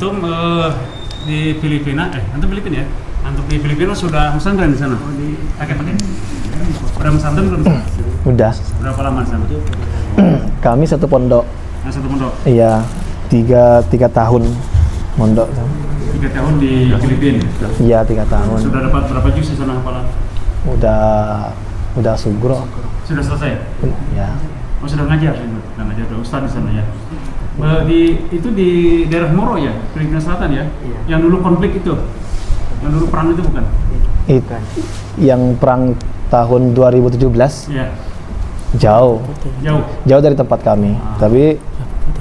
Antum di Filipina, antum Filipina ya? Antum di Filipina sudah pesantren di sana? Pakai. Udah pesantren belum? Udah. Berapa lama di sana? Kami satu pondok. Satu pondok? Iya, tiga tahun mondok. 3 tahun di Filipina? Iya, 3 tahun. Sudah dapat berapa juz di sana hafalan? Udah sugro. Sudah selesai? Ya. Oh, sudah ngajar? Sudah ngajar, udah ustaz di sana ya? Itu di daerah Moro ya? Filipina Selatan ya? Iya. Yang dulu konflik itu? Yang dulu perang itu bukan? Yang perang tahun 2017? Iya. Jauh dari tempat kami. Tapi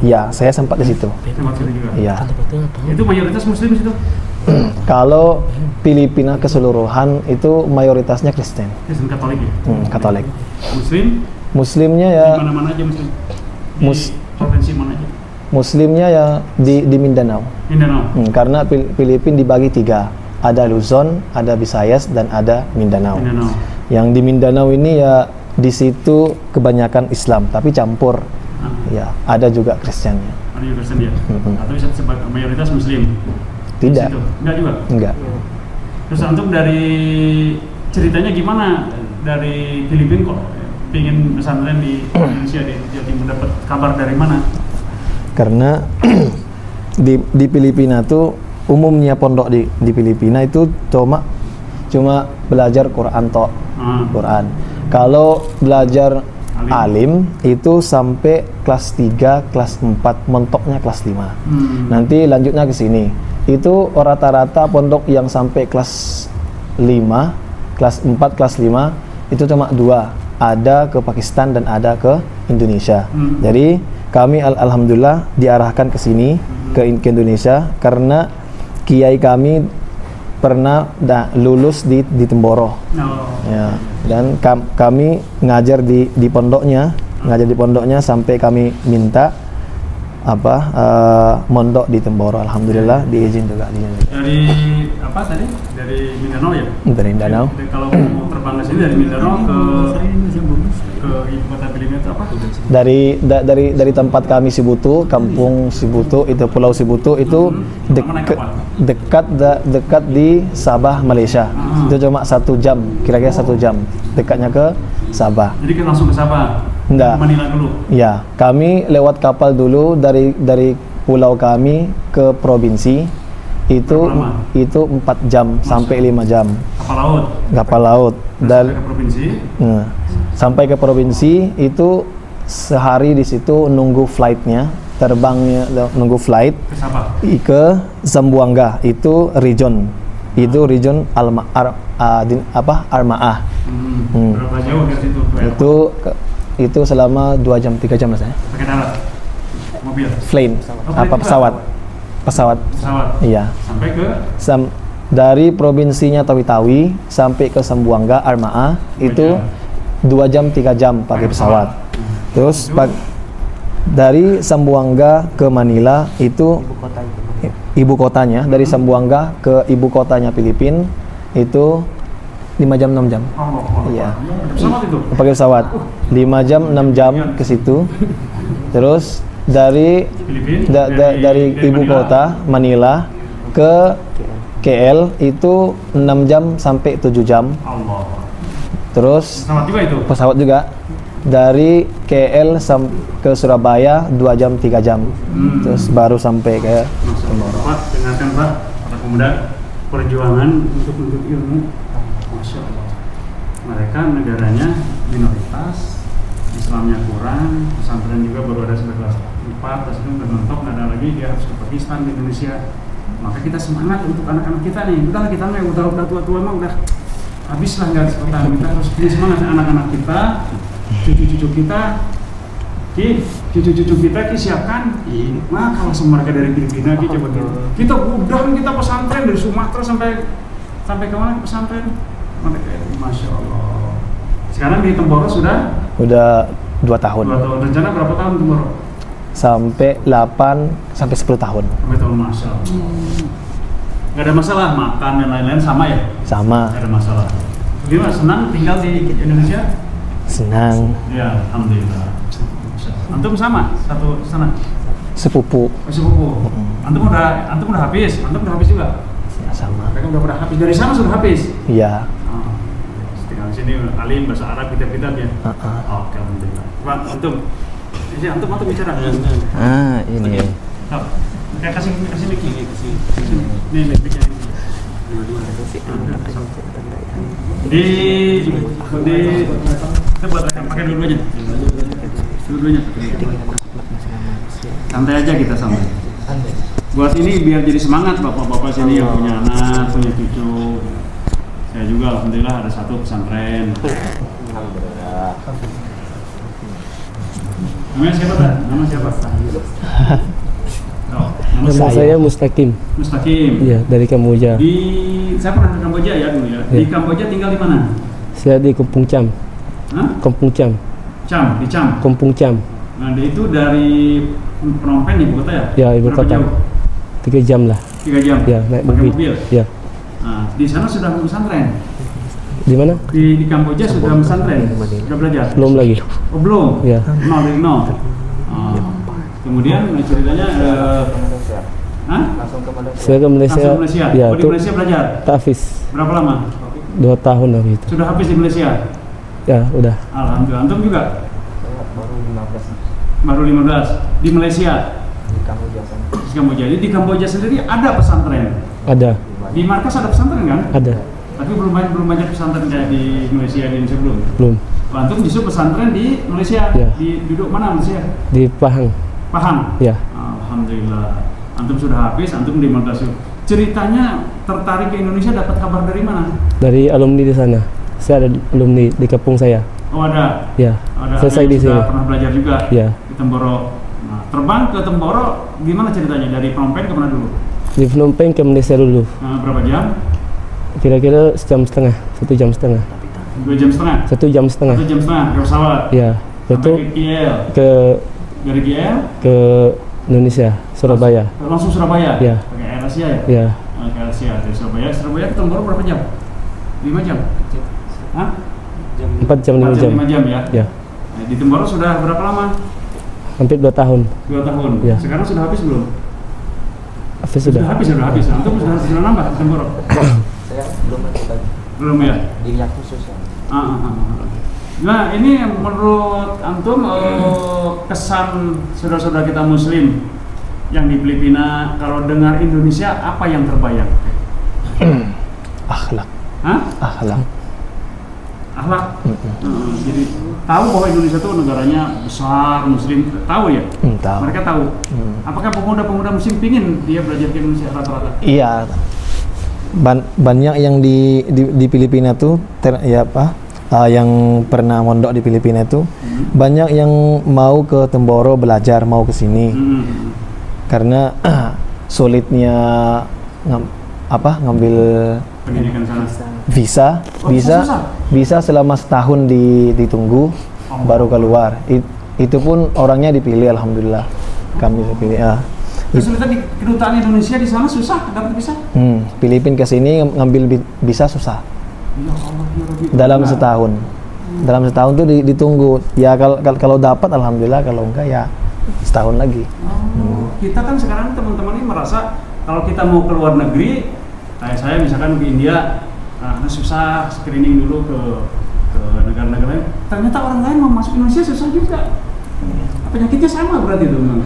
ya, saya sempat di situ. Tempat situ juga? Iya. Itu mayoritas muslim situ? Kalau Filipina keseluruhan itu mayoritasnya Kristen. Kristen Katolik ya? Katolik. Muslimnya ya di mana-mana aja muslim? Di provinsi mana aja? Muslimnya ya di Mindanao. Karena Filipina dibagi 3. Ada Luzon, ada Visayas, dan ada Mindanao. Yang di Mindanao ini ya di situ kebanyakan Islam, tapi campur. Ya, ada juga Kristennya. Ada juga Kristen ya? Atau bisa mayoritas Muslim? Tidak. Enggak juga? Enggak. Terus antum dari ceritanya gimana dari Filipina kok pengen pesantren di Indonesia, di Jawa Timur, dapat kabar dari mana? Karena di Filipina tuh umumnya pondok di Filipina itu cuma belajar Quran tok. Quran. Kalau belajar alim itu sampai kelas 3, kelas 4, mentoknya kelas 5. Nanti lanjutnya ke sini. Itu rata-rata pondok yang sampai kelas 5, kelas 4, kelas 5 itu cuma 2. Ada ke Pakistan dan ada ke Indonesia. Jadi kami alhamdulillah diarahkan ke sini, ke Indonesia, karena kiai kami pernah lulus di Temboro. Ya, dan kami ngajar di pondoknya sampai kami minta mondok di Temboro. Alhamdulillah diizin juga. Dari apa tadi? Dari Mindanao ya? Dari Mindanao. Kalau mau terbang ke sini dari Mindanao ke ibu kota Filipina itu apa? Dari tempat kami Sibutu, kampung Sibutu itu, Pulau Sibutu itu dekat di Sabah, Malaysia. Itu cuma 1 jam, kira-kira 1 jam dekatnya ke Sabah. Jadi kan langsung ke Sabah? Enggak. Manila dulu? Ya, kami lewat kapal dulu dari pulau kami ke provinsi. Itu 4 jam sampai 5 jam. Kapal laut. Dan sampai ke provinsi itu sehari di situ nunggu flightnya, terbangnya nunggu flight ke Zamboanga. Itu region Armaah. Berapa jauh dari situ? Itu selama 2 jam 3 jam lah saya. Pakai darat? Mobil? Plane. Pesawat. Iya. Sampai ke? Dari provinsinya Tawi-Tawi sampai ke Zamboanga Armaah itu 2 jam 3 jam pakai pesawat. Terus dari Zamboanga ke Manila itu ibu kotanya. Dari Zamboanga ke ibu kotanya Filipina itu 5 jam 6 jam. Iya. Pakai pesawat. 5 jam 6 jam ke situ. Terus dari ibu kota Manila ke KL itu 6 jam sampai 7 jam. Terus pesawat juga dari KL ke Surabaya 2 jam 3 jam. Terus baru sampai ke Temboro. Pak, dengarkan Pak, para pemuda perjuangan untuk menuntut ilmu. Masya Allah. Mereka negaranya minoritas, Islamnya kurang, pesantren juga baru ada sampai kelas 4, terus itu udah mentok, nggak ada lagi, dia harus ke Pakistan, di Indonesia. Maka kita semangat untuk anak-anak kita nih. Udah kita udah tua-tua mah udah habis lah garis kota. Kita harus punya semangat anak-anak kita, cucu-cucu kita. Cucu-cucu kita siapkan. Nah, kalau semerga dari Filipina coba kita udah kita pesantren dari Sumatera sampai ke mana pesantren? Masya Allah. Sekarang di Temboro udah 2 tahun. 2 tahun. Rencana berapa tahun Temboro? Sampai 8 sampai 10 tahun. Sampai tahun, Masya Allah. Gak ada masalah, makan dan lain-lain sama ya? Sama. Gak ada masalah. Gimana, senang tinggal di Indonesia? Senang. Ya, alhamdulillah. Antum sama? Satu sana? sepupu. Oh, sepupu. Antum udah habis juga. Ya, sama. Mereka udah pada habis dari sana sudah habis. Iya. Oh. Tinggal di sini alim bahasa Arab kitab-kitab ya. Oke, alhamdulillah. Pak, antum bicara. Ini. Oh, kasih mic. Nih, mic-nya ini. Kita buat pakai dua-duanya. Santai aja kita sampai. Buat ini biar jadi semangat bapak-bapak sini yang punya anak, punya cucu. Saya juga alhamdulillah ada satu pesantren. Alhamdulillah. Nama siapa? Oh, Nama saya Mustaqim. Iya, dari Kamboja. Saya pernah ke Kamboja ya dulu ya. Di Kamboja tinggal di mana? Saya di Kampung Cham. Kampung Cham. Di Cham. Kampung Cham. Nah, itu dari Phnom Penh ibu kota ya? Ya, ibu berapa kota. Jauh? 3 jam lah. 3 jam. Ya, naik Pakai mobil. Ya. Nah, di sana sudah pesantren. Di mana? Di Kamboja sudah pesantren. Sudah belajar? Belum lagi. Oh, belum. Ya. Nol. Kemudian ceritanya Langsung ke Malaysia. Saya ke Malaysia. langsung Malaysia. Ya, di Malaysia belajar? tahfiz. Berapa lama? 2 tahun lah gitu. Sudah habis di Malaysia? Ya, udah. Alhamdulillah. Antum juga? Saya baru 15 Baru 15 di Malaysia. di Kamboja sana. Di Kamboja. Jadi di Kamboja sendiri ada pesantren. Ada. Di markas ada pesantren kan? Ada. Tapi belum banyak pesantren kayak di Malaysia di Indonesia belum. Belum. Antum justru pesantren di Malaysia. Ya. Di duduk mana Malaysia? Di Pahang. Pahang. Ya. Alhamdulillah. Antum sudah habis, antum di Markas. Ceritanya tertarik ke Indonesia dapat kabar dari mana? Dari alumni di sana. Saya ada alumni di kampung saya. Oh ada. Ya. Ada Selesai yang di sudah sini. pernah belajar juga Ya. di Temboro. Nah, terbang ke Temboro gimana ceritanya? Dari Phnom Penh ke mana dulu? Di Phnom Penh ke Malaysia dulu. Berapa jam? Kira-kira 1 jam setengah. 1 jam setengah. 2 jam setengah. 1 jam setengah. 1 jam setengah ke pesawat. Ya. Sampai Itu ke KL. Dari KL ke Indonesia, Surabaya. langsung Surabaya. Ya. Pakai Air Asia ya? Ya. Pakai Air Asia dari Surabaya ke Temboro berapa jam? 5 jam. Hah? 4 jam 5 jam. 5 jam ya? Ya. Nah, di Temboro sudah berapa lama? Hampir 2 tahun. 2 tahun. Ya. Sekarang sudah habis belum? Hafiz sudah. Sudah habis. Antum sudah nambah di Temboro? Saya belum lanjut lagi. Belum ya? Dilihat khusus ya. Nah, ini menurut antum kesan saudara-saudara kita Muslim yang di Filipina kalau dengar Indonesia apa yang terbayang? Akhlak. Hah? Akhlak. Akhlak. Jadi tahu bahwa Indonesia itu negaranya besar, Muslim, tahu ya? Tahu. Mereka tahu. Apakah pemuda-pemuda Muslim pingin dia belajar ke Indonesia rata-rata? Iya. Banyak yang di Filipina tuh yang pernah mondok di Filipina itu banyak yang mau ke Temboro belajar, mau ke sini. Karena sulitnya ngambil Pendidikan sana. visa selama setahun ditunggu baru keluar. Itu pun orangnya dipilih, alhamdulillah. Kami dipilih ya. Kesulitan di kedutaan Indonesia di sana susah dapat visa? Filipina ke sini ngambil visa susah. Ya Allah, ya Rabbi. Dalam setahun. Dalam setahun tuh ditunggu. Ya kalau dapat alhamdulillah, kalau enggak ya setahun lagi. Kita kan sekarang teman-teman ini merasa kalau kita mau ke luar negeri, kayak saya misalkan ke India, susah screening dulu ke negara-negara lain. Ternyata orang lain mau masuk Indonesia susah juga. Penyakitnya sama berarti tuh, Bang.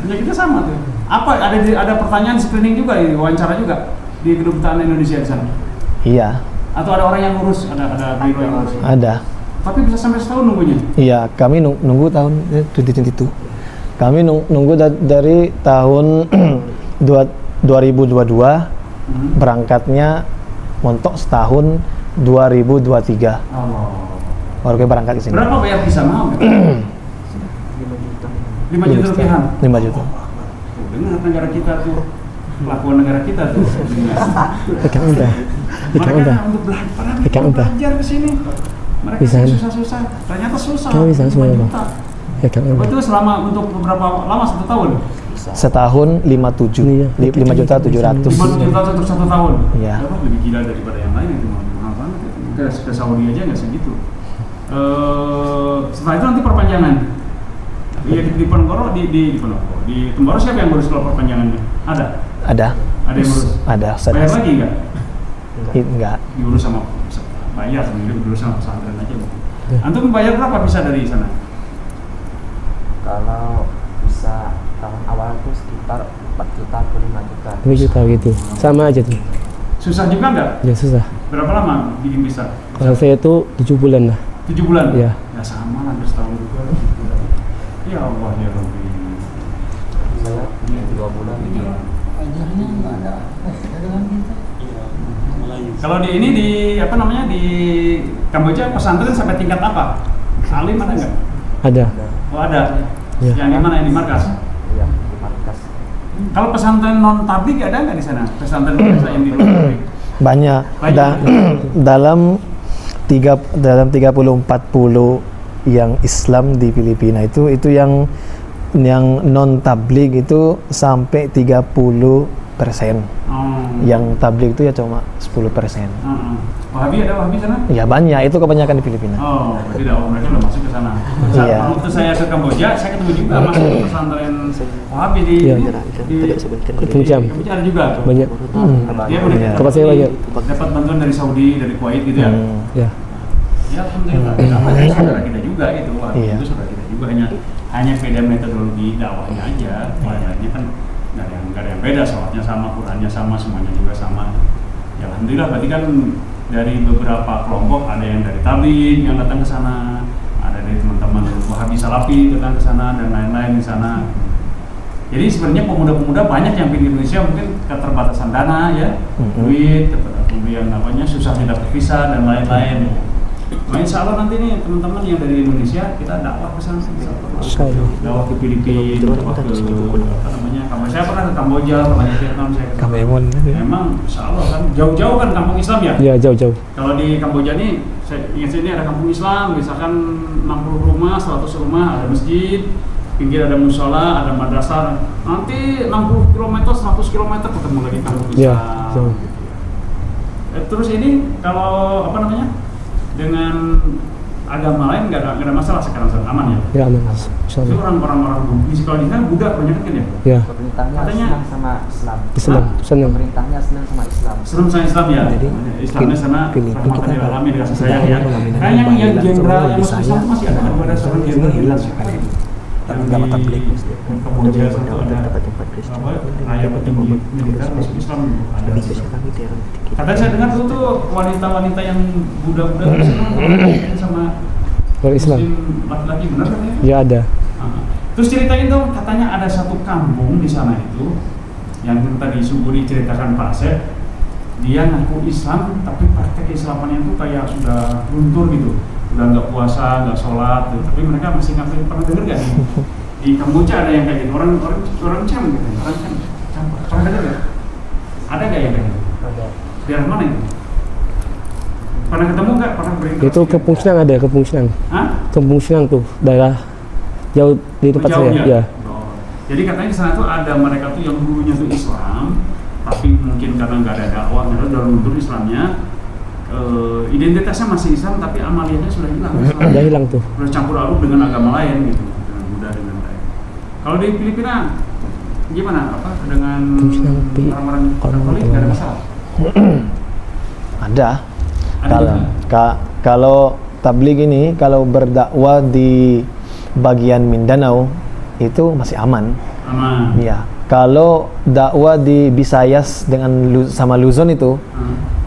Penyakitnya sama tuh. Apa ada pertanyaan screening juga, wawancara juga di kedutaan Indonesia di sana? Iya. Atau ada orang yang ngurus, ada biro yang ngurus? Ada. Tapi bisa sampai setahun nunggunya? Iya, kami nunggu tahun 2022. Kami nunggu dari tahun 2022, berangkatnya montok setahun 2023. Baru kayak berangkat ke sini. Berapa bayar visa mahal? 5 juta rupiah. 5 juta. Dengar negara kita tuh, kelakuan negara kita tuh. Mereka untuk belajar ke sini. Mereka susah-susah. Ternyata susah. 5 juta. Itu selama untuk beberapa lama, 1 tahun? Setahun 5,7. 5.700.000. 5 juta untuk 1 tahun? Iya. Lebih gila daripada yang lain itu, mahal banget ya. Ke Saudi aja nggak segitu. Setelah itu nanti perpanjangan. Iya di Ponorogo, di Ponorogo, di Temboro siapa yang ngurus kalau perpanjangannya? Ada Ada. yang ngurus. Ada. Bayar lagi nggak? Enggak. Diurus sama bayar sendiri, diurus sama pesantren aja. Antum bayar berapa bisa dari sana? Kalau bisa tahun awal itu sekitar 4 juta atau 5 juta. 2 juta gitu. Sama aja tuh. Susah juga nggak? Ya susah. Berapa lama bikin bisa? Kalau saya tuh 7 bulan lah. 7 bulan? Iya. Ya sama lah, setahun juga. Ya Allah ya Rabbi. Saya 2 bulan. Kalau di ini di apa namanya di Kamboja pesantren sampai tingkat apa? Alim ada nggak? Ada. Oh ada. Ya. Yang di mana? Yang di markas? Iya, di markas. Kalau pesantren non tablik ada nggak di sana? Pesantren biasa yang di luar tablik? Banyak. Dalam 30-40 yang Islam di Filipina itu yang non tablik itu sampai 30%. Yang tablik itu ya cuma 10%. Wahabi ada Wahabi sana? Ya banyak, itu kebanyakan di Filipina. Oh, tidak, mereka udah masuk ke sana. Iya. Waktu saya ke Kamboja, saya ketemu juga masuk ke pesantren Wahabi di Iya. Kamboja ada juga. Banyak. Dia udah Iya. Tempat saya banyak. dapat bantuan dari Saudi, dari Kuwait gitu ya. Ya. Ya alhamdulillah. Saudara kita juga itu, wah Iya. itu saudara kita juga hanya beda metodologi dakwahnya aja. Lainnya kan nggak ada yang beda, sholatnya sama, Qurannya sama, semuanya juga sama. Ya alhamdulillah, berarti kan dari beberapa kelompok ada yang dari tabligh yang datang ke sana, ada dari teman-teman Wahabi Salafi datang ke sana dan lain-lain di sana. Jadi sebenarnya pemuda-pemuda banyak yang di Indonesia mungkin keterbatasan dana ya, duit, kemudian namanya susah tidak terpisah dan lain-lain. Nah, insya Allah nanti nih teman-teman yang dari Indonesia kita dakwah ke sana, dakwah ke Filipina, dakwah ke apa namanya, Kamboja. Saya pernah ke Kamboja, pernah ke Vietnam, saya ke Kamemon. memang insya Allah kan jauh-jauh kan kampung Islam ya. Ya jauh-jauh. Kalau di Kamboja nih, saya ingat sini ada kampung Islam, misalkan 60 rumah, 100 rumah, ada masjid, pinggir ada musola, ada madrasah. Nanti 60 km, 100 km ketemu lagi kampung Islam. Ya, jauh. Gitu ya. Terus ini kalau apa namanya, dengan agama lain nggak ada masalah sekarang, aman ya? Ya aman. Itu Insyaallah. orang-orang di sekolah di sana Buddha banyak kan ya? Ya. Pemerintahnya Katanya- senang sama Islam. Islam. Senang. Pemerintahnya senang sama Islam. Serem sama Islam ya? Jadi, Islamnya sana Filipina rahmatan kita lil alamin, kasih tidak sayang ya. ada alamin Kayaknya yang Bangladesh, jenderal yang di masuk saya, Islam masih ada seorang jenderal hilang di sekali. Tapi yang nggak di tabligh. Kamboja satu ada apa raya petinggi militer masuk Islam ada. Katanya saya dengar tuh wanita-wanita yang budak-budak di sana sama Orang Islam. Muslim laki-laki, benar kan ya? Ya ada. Terus ceritain dong, katanya ada satu kampung di sana itu yang tadi subuh diceritakan Pak Asep, dia ngaku Islam tapi praktek Islamannya itu kayak sudah luntur gitu, udah nggak puasa, nggak sholat, gitu. Tapi mereka masih ngaku. Pernah denger gak di Kamboja ada yang kayak gitu, orang Cam gitu, pernah denger gak? Ada gak yang kayak gitu? Ada. Daerah mana itu? Pernah ketemu nggak? Pernah berinteraksi? Itu Kampung Senang ada, Kampung Senang. Hah? Kampung Senang tuh daerah jauh di tempat saya. Jauhnya? Ya. Oh. Jadi katanya di sana tuh ada mereka tuh yang dulunya tuh Islam, tapi mungkin karena nggak ada dakwah, mereka udah luntur Islamnya, identitasnya masih Islam, tapi amaliyahnya sudah hilang. Udah hilang tuh. Udah campur aduk dengan agama lain gitu, dengan Buddha dengan lain. Kalau di Filipina gimana? Apa dengan orang-orang Katolik nggak ada masalah? Ada. Ada Kalau tabligh ini kalau berdakwah di bagian Mindanao itu masih aman. Aman. Iya. Kalau dakwah di Visayas sama Luzon itu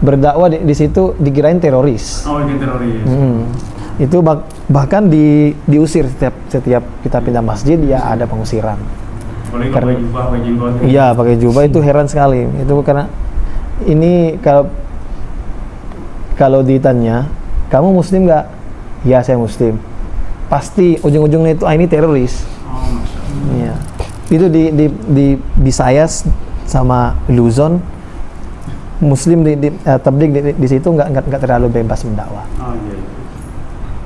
berdakwah di situ dikirain teroris. Oh, ini teroris. Itu bahkan diusir setiap kita pindah masjid ya ada pengusiran. Boleh pakai jubah, pakai jenggot. Iya, pakai jubah itu heran sekali. Itu karena ini kalau ditanya, kamu muslim nggak? Ya saya muslim. Pasti ujung-ujungnya itu ini teroris. Oh, Masya Allah. Iya. Itu di Visayas sama Luzon, muslim tabligh di situ nggak terlalu bebas mendakwah. Oh iya.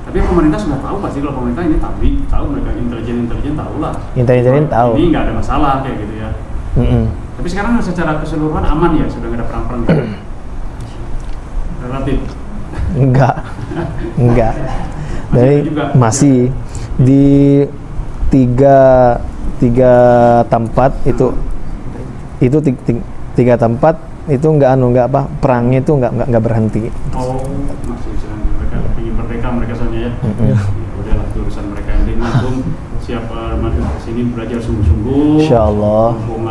Tapi pemerintah sudah tahu pasti, kalau pemerintah ini tahu, mereka intelijen tahu lah. Intelijen tahu. Ini nggak ada masalah kayak gitu ya. Tapi sekarang secara keseluruhan aman ya, sudah nggak ada perang-perang. Relatif. Enggak. Jadi juga, masih tiga tempat itu tiga tempat itu nggak apa, perangnya itu nggak berhenti. Oh, masih mereka ingin merdeka mereka soalnya ya. Ya udahlah, itu urusan mereka. Yang penting antum siapa masuk ke sini belajar sungguh-sungguh. Insyaallah. Mumpung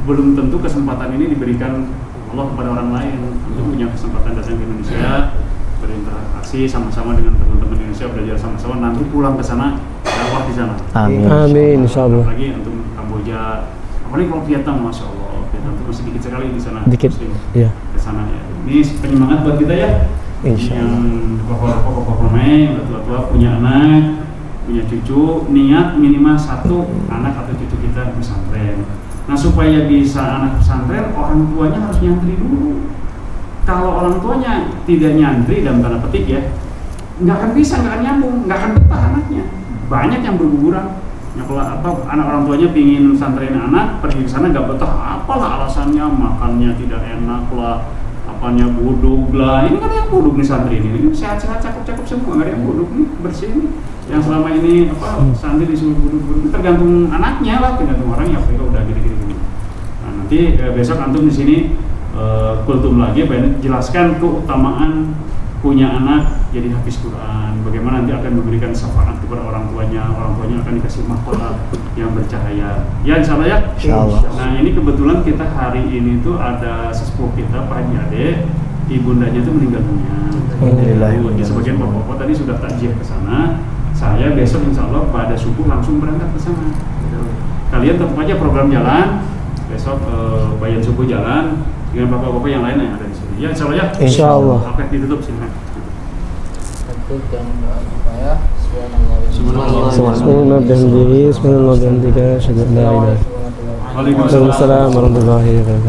belum tentu kesempatan ini diberikan Allah kepada orang lain. Untuk punya kesempatan datang ke Indonesia, berinteraksi sama-sama dengan teman-teman Indonesia, belajar sama-sama, nanti pulang ke sana dakwah di sana. Amin. Amin, insyaallah. Lagi untuk Kamboja, apalagi kalau Vietnam, masya Allah, Vietnam itu masih dikit sekali di sana. Dikit, iya. Ke sana ya. Ini penyemangat buat kita ya. Insyaallah. Yang bapak-bapak udah tua-tua punya anak, punya cucu, niat minimal 1 anak atau cucu kita pesantren. Nah, supaya bisa anak pesantren, orang tuanya harus nyantri dulu. Kalau orang tuanya tidak nyantri dalam tanda petik ya, nggak akan bisa, nggak akan nyambung, nggak akan betah anaknya. Banyak yang berguguran. Ya, kalau anak orang tuanya pingin pesantren anak, pergi ke sana nggak betah, apalah alasannya, makannya tidak enak lah, apanya buduk lah. Ini kan yang buduk nih santri ini sehat-sehat, cakep-cakep semua, nggak ada yang buduk nih, bersih nih. Yang selama ini santri disuruh buduk-buduk, tergantung anaknya lah, tergantung orangnya. Mereka udah gini-gini. Nah, nanti besok antum di sini kultum lagi, jelaskan keutamaan punya anak jadi hafiz Quran, bagaimana nanti akan memberikan syafaat kepada orang tuanya akan dikasih mahkota yang bercahaya. Ya, insyaallah ya. Insyaallah. Nah, ini kebetulan kita hari ini tuh ada sesepuh kita, Pak Haji Ade, ibundanya itu meninggal dunia. Alhamdulillah. Sebagian bapak-bapak tadi sudah takziah ke sana. Saya besok insyaallah pada subuh langsung berangkat ke sana. Kalian tetap aja program jalan. Besok bayan subuh jalan dengan bapak-bapak yang lain yang ada di sini. Ya, insyaallah ya. Insyaallah. Oke, ditutup silakan. Bismillahirrahmanirrahim. Waalaikumsalam warahmatullahi wabarakatuh.